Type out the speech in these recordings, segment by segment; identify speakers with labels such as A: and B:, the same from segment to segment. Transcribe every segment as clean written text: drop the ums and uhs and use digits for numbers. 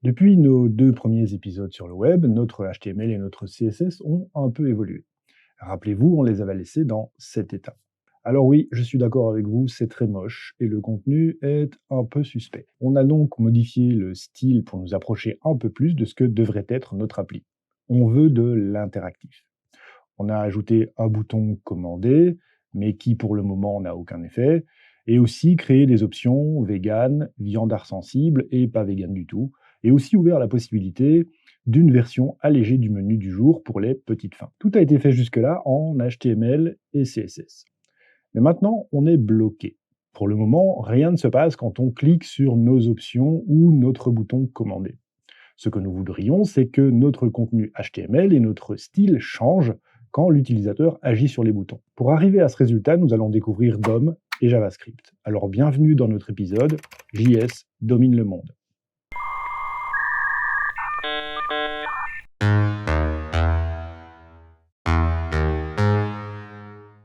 A: Depuis nos deux premiers épisodes sur le web, notre HTML et notre CSS ont un peu évolué. Rappelez-vous, on les avait laissés dans cet état. Alors oui, je suis d'accord avec vous, c'est très moche et le contenu est un peu suspect. On a donc modifié le style pour nous approcher un peu plus de ce que devrait être notre appli. On veut de l'interactif. On a ajouté un bouton commander, mais qui pour le moment n'a aucun effet, et aussi créé des options vegan, viandard sensible et pas vegan du tout, et aussi ouvert la possibilité d'une version allégée du menu du jour pour les petites fins. Tout a été fait jusque-là en HTML et CSS. Mais maintenant, on est bloqué. Pour le moment, rien ne se passe quand on clique sur nos options ou notre bouton commander. Ce que nous voudrions, c'est que notre contenu HTML et notre style changent quand l'utilisateur agit sur les boutons. Pour arriver à ce résultat, nous allons découvrir DOM et JavaScript. Alors bienvenue dans notre épisode JS domine le monde.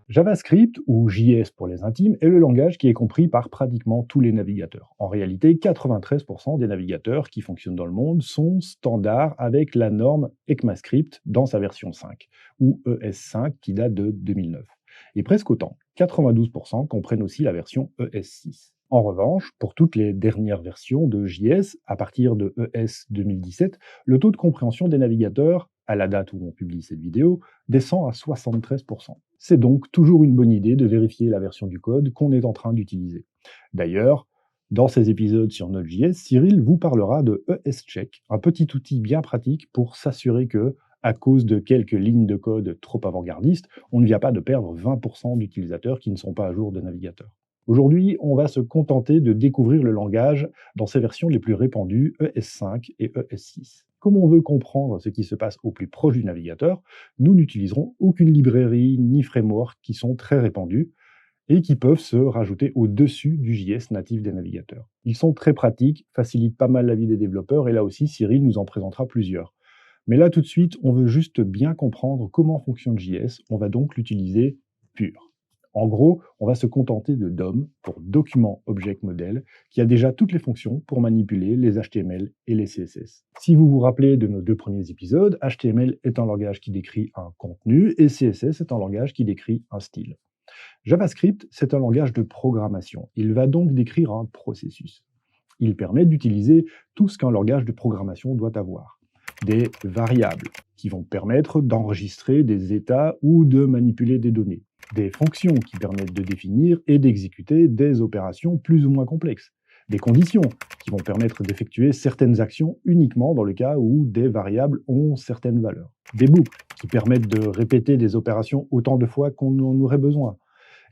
A: JavaScript, ou JS pour les intimes, est le langage qui est compris par pratiquement tous les navigateurs. En réalité, 93% des navigateurs qui fonctionnent dans le monde sont standards avec la norme ECMAScript dans sa version 5, ou ES5 qui date de 2009. Et presque autant, 92% comprennent aussi la version ES6. En revanche, pour toutes les dernières versions de JS, à partir de ES 2017, le taux de compréhension des navigateurs, à la date où on publie cette vidéo, descend à 73%. C'est donc toujours une bonne idée de vérifier la version du code qu'on est en train d'utiliser. D'ailleurs, dans ces épisodes sur Node.js, Cyril vous parlera de ESCheck, un petit outil bien pratique pour s'assurer que, à cause de quelques lignes de code trop avant-gardistes, on ne vient pas de perdre 20% d'utilisateurs qui ne sont pas à jour de navigateur. Aujourd'hui, on va se contenter de découvrir le langage dans ses versions les plus répandues, ES5 et ES6. Comme on veut comprendre ce qui se passe au plus proche du navigateur, nous n'utiliserons aucune librairie ni framework qui sont très répandus et qui peuvent se rajouter au-dessus du JS natif des navigateurs. Ils sont très pratiques, facilitent pas mal la vie des développeurs et là aussi Cyril nous en présentera plusieurs. Mais là tout de suite, on veut juste bien comprendre comment fonctionne JS, on va donc l'utiliser pur. En gros, on va se contenter de DOM pour Document Object Model, qui a déjà toutes les fonctions pour manipuler les HTML et les CSS. Si vous vous rappelez de nos deux premiers épisodes, HTML est un langage qui décrit un contenu et CSS est un langage qui décrit un style. JavaScript, c'est un langage de programmation. Il va donc décrire un processus. Il permet d'utiliser tout ce qu'un langage de programmation doit avoir. Des variables qui vont permettre d'enregistrer des états ou de manipuler des données. Des fonctions qui permettent de définir et d'exécuter des opérations plus ou moins complexes. Des conditions qui vont permettre d'effectuer certaines actions uniquement dans le cas où des variables ont certaines valeurs. Des boucles qui permettent de répéter des opérations autant de fois qu'on en aurait besoin.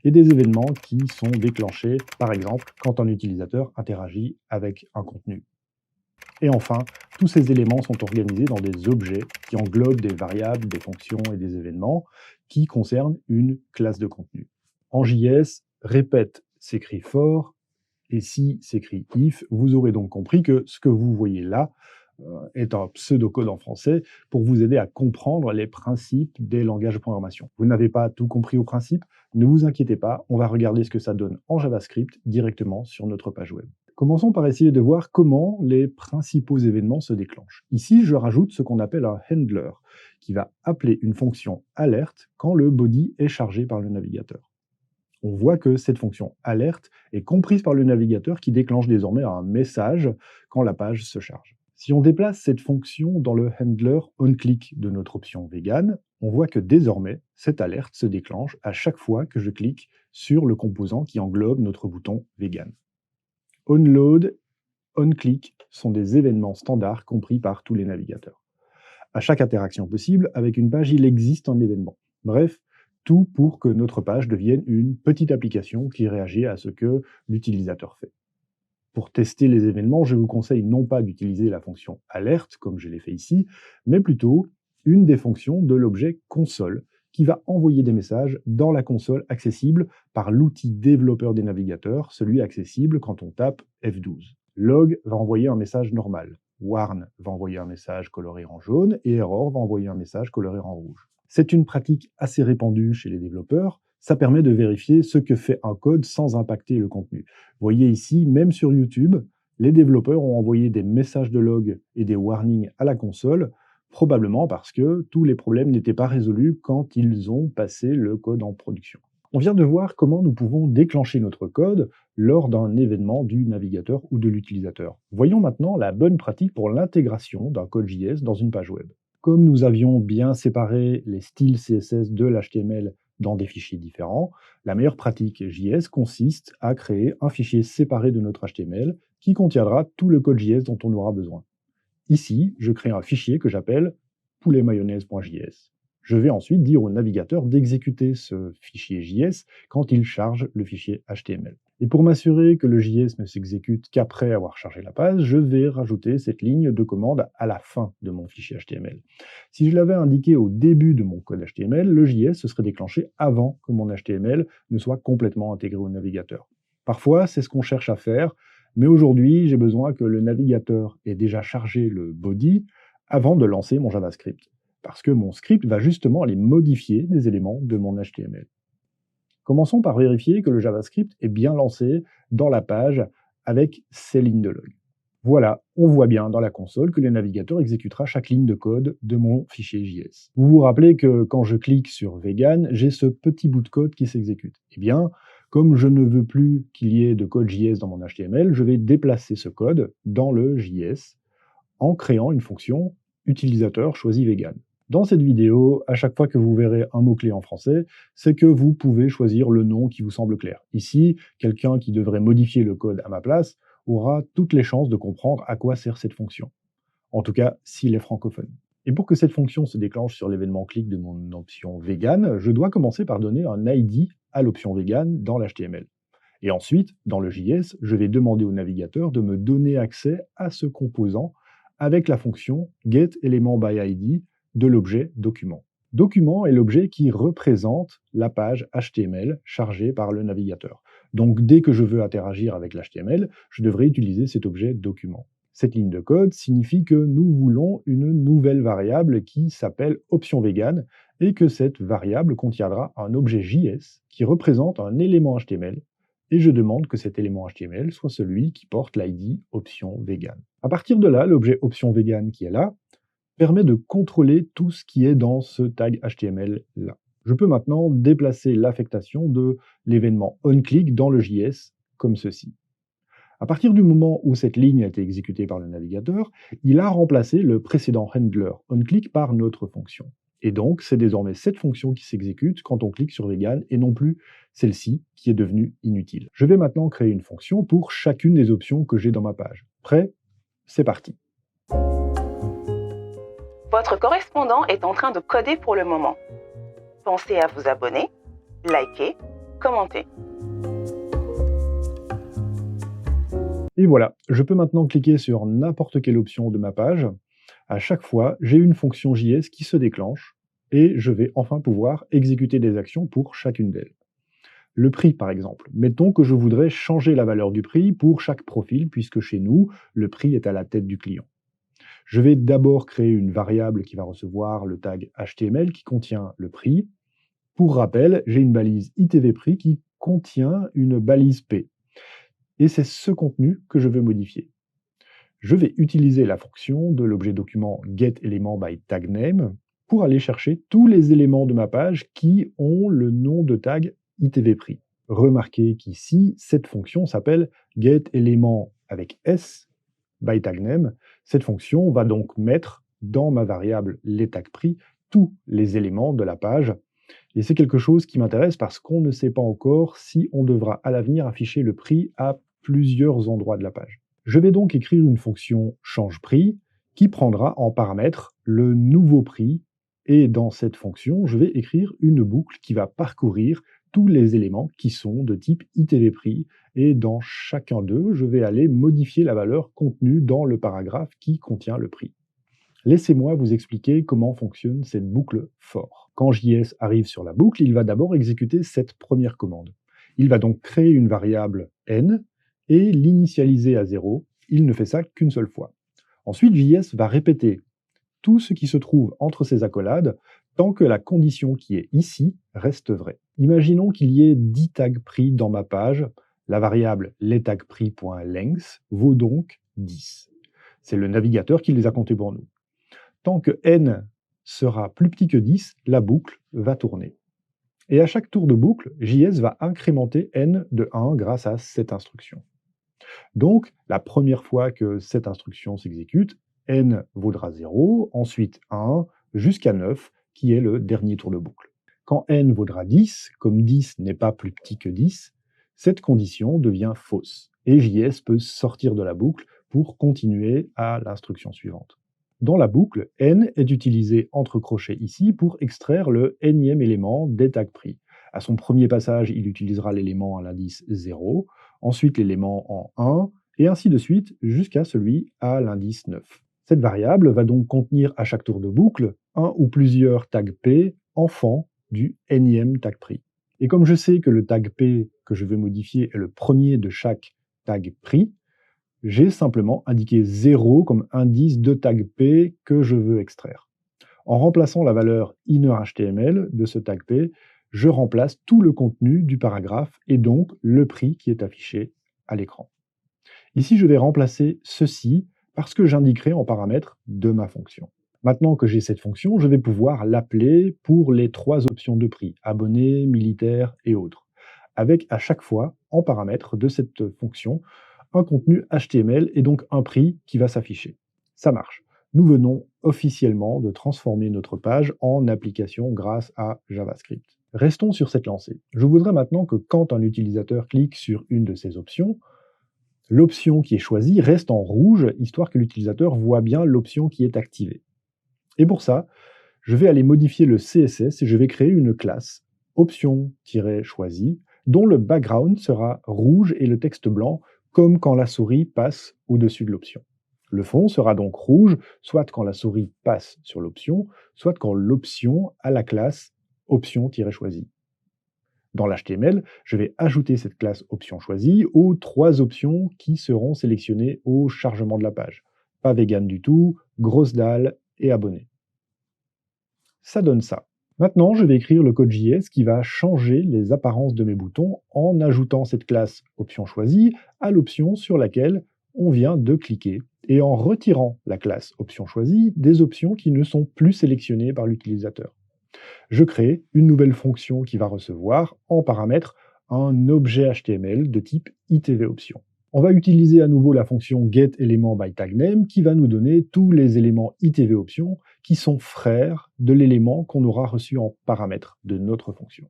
A: Et des événements qui sont déclenchés, par exemple, quand un utilisateur interagit avec un contenu. Et enfin, tous ces éléments sont organisés dans des objets qui englobent des variables, des fonctions et des événements qui concernent une classe de contenu. En JS, répète s'écrit for et si s'écrit if, vous aurez donc compris que ce que vous voyez là est un pseudocode en français pour vous aider à comprendre les principes des langages de programmation. Vous n'avez pas tout compris au principe? Ne vous inquiétez pas, on va regarder ce que ça donne en JavaScript directement sur notre page web. Commençons par essayer de voir comment les principaux événements se déclenchent. Ici, je rajoute ce qu'on appelle un handler, qui va appeler une fonction alerte quand le body est chargé par le navigateur. On voit que cette fonction alerte est comprise par le navigateur qui déclenche désormais un message quand la page se charge. Si on déplace cette fonction dans le handler onClick de notre option vegan, on voit que désormais, cette alerte se déclenche à chaque fois que je clique sur le composant qui englobe notre bouton vegan. Onload, onClick sont des événements standards compris par tous les navigateurs. À chaque interaction possible, avec une page, il existe un événement. Bref, tout pour que notre page devienne une petite application qui réagit à ce que l'utilisateur fait. Pour tester les événements, je vous conseille non pas d'utiliser la fonction alerte, comme je l'ai fait ici, mais plutôt une des fonctions de l'objet console, qui va envoyer des messages dans la console accessible par l'outil développeur des navigateurs, celui accessible quand on tape F12. Log va envoyer un message normal, warn va envoyer un message coloré en jaune, et error va envoyer un message coloré en rouge. C'est une pratique assez répandue chez les développeurs. Ça permet de vérifier ce que fait un code sans impacter le contenu. Vous voyez ici, même sur YouTube, Les développeurs ont envoyé des messages de log et des warnings à la console, probablement parce que tous les problèmes n'étaient pas résolus quand ils ont passé le code en production. On vient de voir comment nous pouvons déclencher notre code lors d'un événement du navigateur ou de l'utilisateur. Voyons maintenant la bonne pratique pour l'intégration d'un code JS dans une page web. Comme nous avions bien séparé les styles CSS de l'HTML dans des fichiers différents, la meilleure pratique JS consiste à créer un fichier séparé de notre HTML qui contiendra tout le code JS dont on aura besoin. Ici, je crée un fichier que j'appelle pouletmayonnaise.js. Je vais ensuite dire au navigateur d'exécuter ce fichier JS quand il charge le fichier HTML. Et pour m'assurer que le JS ne s'exécute qu'après avoir chargé la page, je vais rajouter cette ligne de commande à la fin de mon fichier HTML. Si je l'avais indiqué au début de mon code HTML, le JS se serait déclenché avant que mon HTML ne soit complètement intégré au navigateur. Parfois, c'est ce qu'on cherche à faire, mais aujourd'hui, j'ai besoin que le navigateur ait déjà chargé le body avant de lancer mon JavaScript, parce que mon script va justement aller modifier des éléments de mon HTML. Commençons par vérifier que le JavaScript est bien lancé dans la page avec ces lignes de log. Voilà, on voit bien dans la console que le navigateur exécutera chaque ligne de code de mon fichier JS. Vous vous rappelez que quand je clique sur Vegan, j'ai ce petit bout de code qui s'exécute. Eh bien, comme je ne veux plus qu'il y ait de code JS dans mon HTML, je vais déplacer ce code dans le JS en créant une fonction utilisateur choisi vegan. Dans cette vidéo, à chaque fois que vous verrez un mot-clé en français, c'est que vous pouvez choisir le nom qui vous semble clair. Ici, quelqu'un qui devrait modifier le code à ma place aura toutes les chances de comprendre à quoi sert cette fonction. En tout cas, s'il est francophone. Et pour que cette fonction se déclenche sur l'événement clic de mon option vegan, je dois commencer par donner un ID à l'option vegan dans l'HTML. Et ensuite, dans le JS, je vais demander au navigateur de me donner accès à ce composant avec la fonction getElementById de l'objet document. Document est l'objet qui représente la page HTML chargée par le navigateur. Donc dès que je veux interagir avec l'HTML, je devrais utiliser cet objet document. Cette ligne de code signifie que nous voulons une nouvelle variable qui s'appelle optionVegan et que cette variable contiendra un objet JS qui représente un élément HTML et je demande que cet élément HTML soit celui qui porte l'ID optionVegan. À partir de là, l'objet optionVegan qui est là permet de contrôler tout ce qui est dans ce tag HTML là. Je peux maintenant déplacer l'affectation de l'événement onClick dans le JS comme ceci. À partir du moment où cette ligne a été exécutée par le navigateur, il a remplacé le précédent handler onClick par notre fonction. Et donc, c'est désormais cette fonction qui s'exécute quand on clique sur Vegan et non plus celle-ci qui est devenue inutile. Je vais maintenant créer une fonction pour chacune des options que j'ai dans ma page. Prêt? C'est parti.
B: Votre correspondant est en train de coder pour le moment. Pensez à vous abonner, liker, commenter.
A: Et voilà, je peux maintenant cliquer sur n'importe quelle option de ma page. À chaque fois, j'ai une fonction JS qui se déclenche et je vais enfin pouvoir exécuter des actions pour chacune d'elles. Le prix, par exemple. Mettons que je voudrais changer la valeur du prix pour chaque profil, puisque chez nous, le prix est à la tête du client. Je vais d'abord créer une variable qui va recevoir le tag HTML qui contient le prix. Pour rappel, j'ai une balise ITVPrix qui contient une balise P. Et c'est ce contenu que je veux modifier. Je vais utiliser la fonction de l'objet document getElementByTagName pour aller chercher tous les éléments de ma page qui ont le nom de tag ITVPrix. Remarquez qu'ici, cette fonction s'appelle getElement avec S by tagname. Cette fonction va donc mettre dans ma variable lesTagPrix tous les éléments de la page. Et c'est quelque chose qui m'intéresse parce qu'on ne sait pas encore si on devra à l'avenir afficher le prix à plusieurs endroits de la page. Je vais donc écrire une fonction changePrix qui prendra en paramètre le nouveau prix et dans cette fonction, je vais écrire une boucle qui va parcourir tous les éléments qui sont de type ITVPrix et dans chacun d'eux, je vais aller modifier la valeur contenue dans le paragraphe qui contient le prix. Laissez-moi vous expliquer comment fonctionne cette boucle for. Quand JS arrive sur la boucle, il va d'abord exécuter cette première commande. Il va donc créer une variable n et l'initialiser à 0. Il ne fait ça qu'une seule fois. Ensuite, JS va répéter tout ce qui se trouve entre ces accolades tant que la condition qui est ici reste vraie. Imaginons qu'il y ait 10 tags prix dans ma page. La variable lesTagPris.length vaut donc 10. C'est le navigateur qui les a comptés pour nous. Tant que n sera plus petit que 10, la boucle va tourner. Et à chaque tour de boucle, JS va incrémenter n de 1 grâce à cette instruction. Donc, la première fois que cette instruction s'exécute, n vaudra 0, ensuite 1, jusqu'à 9, qui est le dernier tour de boucle. Quand n vaudra 10, comme 10 n'est pas plus petit que 10, cette condition devient fausse, et JS peut sortir de la boucle pour continuer à l'instruction suivante. Dans la boucle, n est utilisé entre crochets ici pour extraire le nème élément des tags pris. À son premier passage, il utilisera l'élément à l'indice 0, ensuite l'élément en 1, et ainsi de suite jusqu'à celui à l'indice 9. Cette variable va donc contenir à chaque tour de boucle un ou plusieurs tags p enfants du nème tag pris. Et comme je sais que le tag p que je vais modifier est le premier de chaque tag pris, j'ai simplement indiqué 0 comme indice de tag p que je veux extraire. En remplaçant la valeur innerHTML de ce tag p, je remplace tout le contenu du paragraphe et donc le prix qui est affiché à l'écran. Ici, je vais remplacer ceci parce que j'indiquerai en paramètre de ma fonction. Maintenant que j'ai cette fonction, je vais pouvoir l'appeler pour les 3 options de prix, abonné, militaire et autres, avec à chaque fois, en paramètre de cette fonction, un contenu HTML et donc un prix qui va s'afficher. Ça marche. Nous venons officiellement de transformer notre page en application grâce à JavaScript. Restons sur cette lancée. Je voudrais maintenant que quand un utilisateur clique sur une de ces options, l'option qui est choisie reste en rouge, histoire que l'utilisateur voit bien l'option qui est activée. Et pour ça, je vais aller modifier le CSS et je vais créer une classe option-choisie dont le background sera rouge et le texte blanc, comme quand la souris passe au-dessus de l'option. Le fond sera donc rouge, soit quand la souris passe sur l'option, soit quand l'option a la classe option-choisie. Dans l'HTML, je vais ajouter cette classe option choisie aux 3 options qui seront sélectionnées au chargement de la page. Pas vegan du tout, grosse dalle et abonné. Ça donne ça. Maintenant, je vais écrire le code JS qui va changer les apparences de mes boutons en ajoutant cette classe option choisie à l'option sur laquelle on vient de cliquer et en retirant la classe option choisie des options qui ne sont plus sélectionnées par l'utilisateur. Je crée une nouvelle fonction qui va recevoir en paramètre un objet HTML de type ITVOption. On va utiliser à nouveau la fonction getElementByTagName qui va nous donner tous les éléments ITVOption qui sont frères de l'élément qu'on aura reçu en paramètre de notre fonction.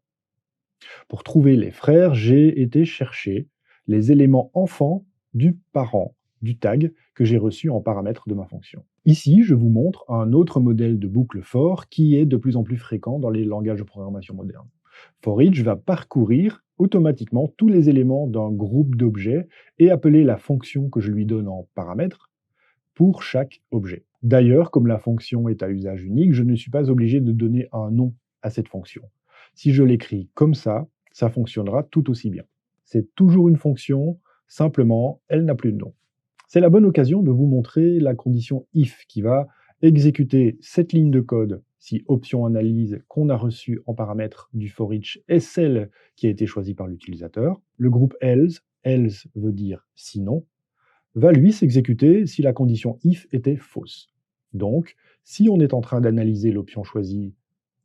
A: Pour trouver les frères, j'ai été chercher les éléments enfants du parent du tag que j'ai reçu en paramètre de ma fonction. Ici, je vous montre un autre modèle de boucle for qui est de plus en plus fréquent dans les langages de programmation modernes. ForEach va parcourir automatiquement tous les éléments d'un groupe d'objets et appeler la fonction que je lui donne en paramètre pour chaque objet. D'ailleurs, comme la fonction est à usage unique, je ne suis pas obligé de donner un nom à cette fonction. Si je l'écris comme ça fonctionnera tout aussi bien. C'est toujours une fonction, simplement, elle n'a plus de nom. C'est la bonne occasion de vous montrer la condition if qui va exécuter cette ligne de code si option analyse qu'on a reçue en paramètre du ForEach est celle qui a été choisie par l'utilisateur. Le groupe else veut dire sinon, va lui s'exécuter si la condition if était fausse. Donc, si on est en train d'analyser l'option choisie,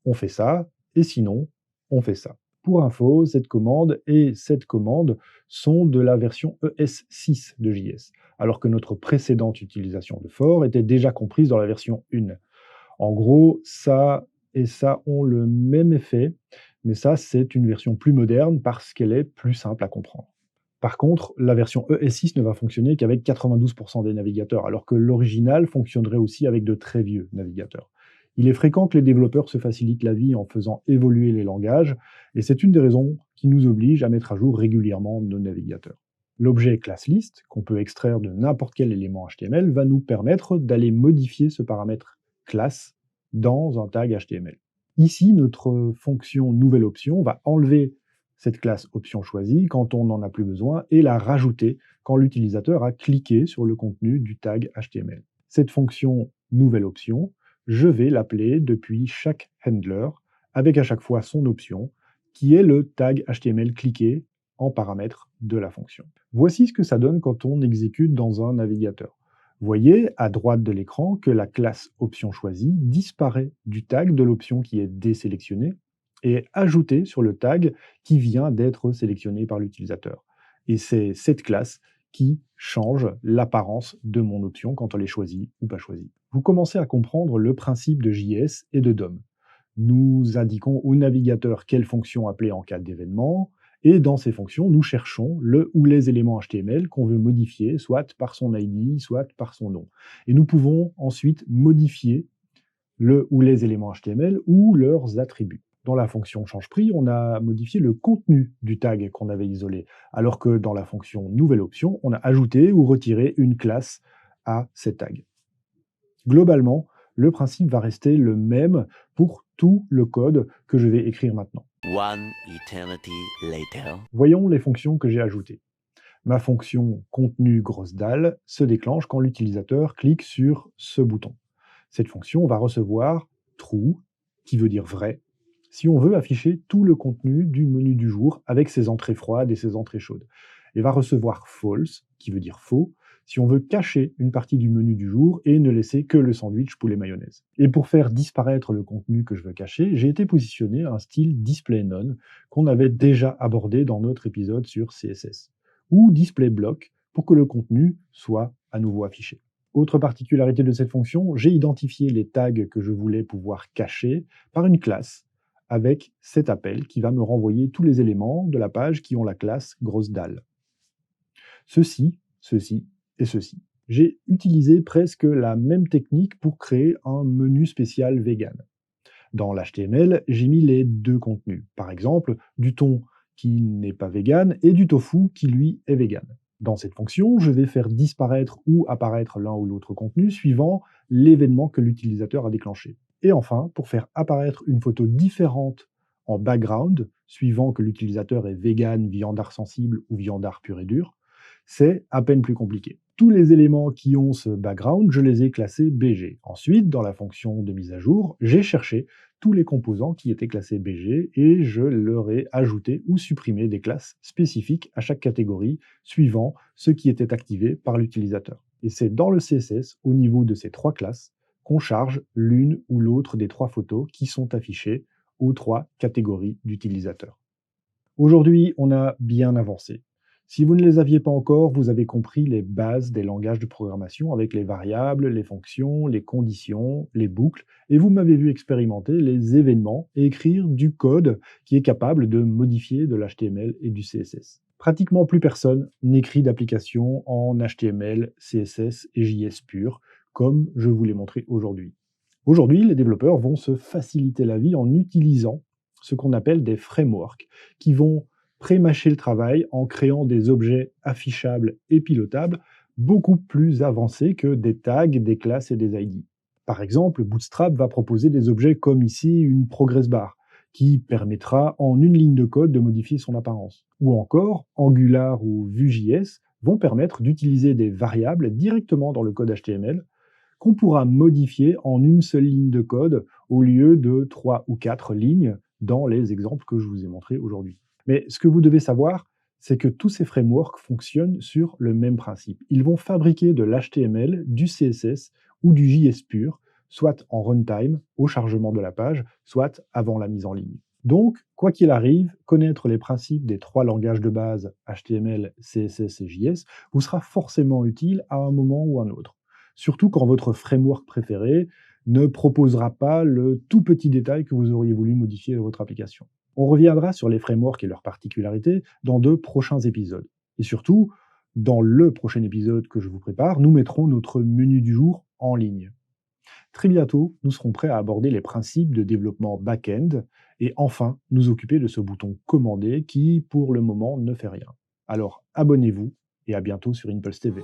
A: on fait ça, et sinon, on fait ça. Pour info, cette commande et cette commande sont de la version ES6 de JS, alors que notre précédente utilisation de for était déjà comprise dans la version 1. En gros, ça et ça ont le même effet, mais ça, c'est une version plus moderne parce qu'elle est plus simple à comprendre. Par contre, la version ES6 ne va fonctionner qu'avec 92% des navigateurs, alors que l'original fonctionnerait aussi avec de très vieux navigateurs. Il est fréquent que les développeurs se facilitent la vie en faisant évoluer les langages, et c'est une des raisons qui nous oblige à mettre à jour régulièrement nos navigateurs. L'objet classList, qu'on peut extraire de n'importe quel élément HTML, va nous permettre d'aller modifier ce paramètre class dans un tag HTML. Ici, notre fonction nouvelle option va enlever cette classe option choisie quand on n'en a plus besoin et la rajouter quand l'utilisateur a cliqué sur le contenu du tag HTML. Cette fonction nouvelle option, je vais l'appeler depuis chaque handler avec à chaque fois son option qui est le tag HTML cliqué en paramètre de la fonction. Voici ce que ça donne quand on exécute dans un navigateur. Vous voyez à droite de l'écran que la classe option choisie disparaît du tag de l'option qui est désélectionnée et est ajoutée sur le tag qui vient d'être sélectionné par l'utilisateur. Et c'est cette classe qui change l'apparence de mon option quand elle est choisie ou pas choisie. Vous commencez à comprendre le principe de JS et de DOM. Nous indiquons au navigateur quelle fonction appeler en cas d'événement, et dans ces fonctions, nous cherchons le ou les éléments HTML qu'on veut modifier, soit par son ID, soit par son nom. Et nous pouvons ensuite modifier le ou les éléments HTML ou leurs attributs. Dans la fonction change-prix, on a modifié le contenu du tag qu'on avait isolé, alors que dans la fonction nouvelle option, on a ajouté ou retiré une classe à ces tags. Globalement, le principe va rester le même pour tout le code que je vais écrire maintenant.
C: One eternity later.
A: Voyons les fonctions que j'ai ajoutées. Ma fonction contenu grosse dalle se déclenche quand l'utilisateur clique sur ce bouton. Cette fonction va recevoir true, qui veut dire vrai, si on veut afficher tout le contenu du menu du jour avec ses entrées froides et ses entrées chaudes. Et va recevoir false, qui veut dire faux, si on veut cacher une partie du menu du jour et ne laisser que le sandwich poulet mayonnaise. Et pour faire disparaître le contenu que je veux cacher, j'ai été positionné un style display none qu'on avait déjà abordé dans notre épisode sur CSS, ou display block pour que le contenu soit à nouveau affiché. Autre particularité de cette fonction, j'ai identifié les tags que je voulais pouvoir cacher par une classe avec cet appel qui va me renvoyer tous les éléments de la page qui ont la classe grosse dalle. Ceci et ceci. J'ai utilisé presque la même technique pour créer un menu spécial vegan. Dans l'HTML, j'ai mis les deux contenus. Par exemple, du thon qui n'est pas vegan et du tofu qui lui est vegan. Dans cette fonction, je vais faire disparaître ou apparaître l'un ou l'autre contenu suivant l'événement que l'utilisateur a déclenché. Et enfin, pour faire apparaître une photo différente en background, suivant que l'utilisateur est vegan, viandard sensible ou viandard pur et dur, c'est à peine plus compliqué. Tous les éléments qui ont ce background, je les ai classés BG. Ensuite, dans la fonction de mise à jour, j'ai cherché tous les composants qui étaient classés BG et je leur ai ajouté ou supprimé des classes spécifiques à chaque catégorie, suivant ce qui était activé par l'utilisateur. Et c'est dans le CSS, au niveau de ces trois classes, qu'on charge l'une ou l'autre des trois photos qui sont affichées aux trois catégories d'utilisateurs. Aujourd'hui, on a bien avancé. Si vous ne les aviez pas encore, vous avez compris les bases des langages de programmation avec les variables, les fonctions, les conditions, les boucles, et vous m'avez vu expérimenter les événements et écrire du code qui est capable de modifier de l'HTML et du CSS. Pratiquement plus personne n'écrit d'application en HTML, CSS et JS pur, comme je vous l'ai montré aujourd'hui. Aujourd'hui, les développeurs vont se faciliter la vie en utilisant ce qu'on appelle des frameworks, qui vont pré-mâcher le travail en créant des objets affichables et pilotables beaucoup plus avancés que des tags, des classes et des ID. Par exemple, Bootstrap va proposer des objets comme ici une progress bar, qui permettra en une ligne de code de modifier son apparence. Ou encore, Angular ou Vue.js vont permettre d'utiliser des variables directement dans le code HTML qu'on pourra modifier en une seule ligne de code au lieu de 3 ou 4 lignes dans les exemples que je vous ai montrés aujourd'hui. Mais ce que vous devez savoir, c'est que tous ces frameworks fonctionnent sur le même principe. Ils vont fabriquer de l'HTML, du CSS ou du JS pur, soit en runtime, au chargement de la page, soit avant la mise en ligne. Donc, quoi qu'il arrive, connaître les principes des trois langages de base HTML, CSS et JS vous sera forcément utile à un moment ou un autre. Surtout quand votre framework préféré ne proposera pas le tout petit détail que vous auriez voulu modifier de votre application. On reviendra sur les frameworks et leurs particularités dans de prochains épisodes. Et surtout, dans le prochain épisode que je vous prépare, nous mettrons notre menu du jour en ligne. Très bientôt, nous serons prêts à aborder les principes de développement back-end et enfin nous occuper de ce bouton commander qui, pour le moment, ne fait rien. Alors abonnez-vous et à bientôt sur Impulse TV.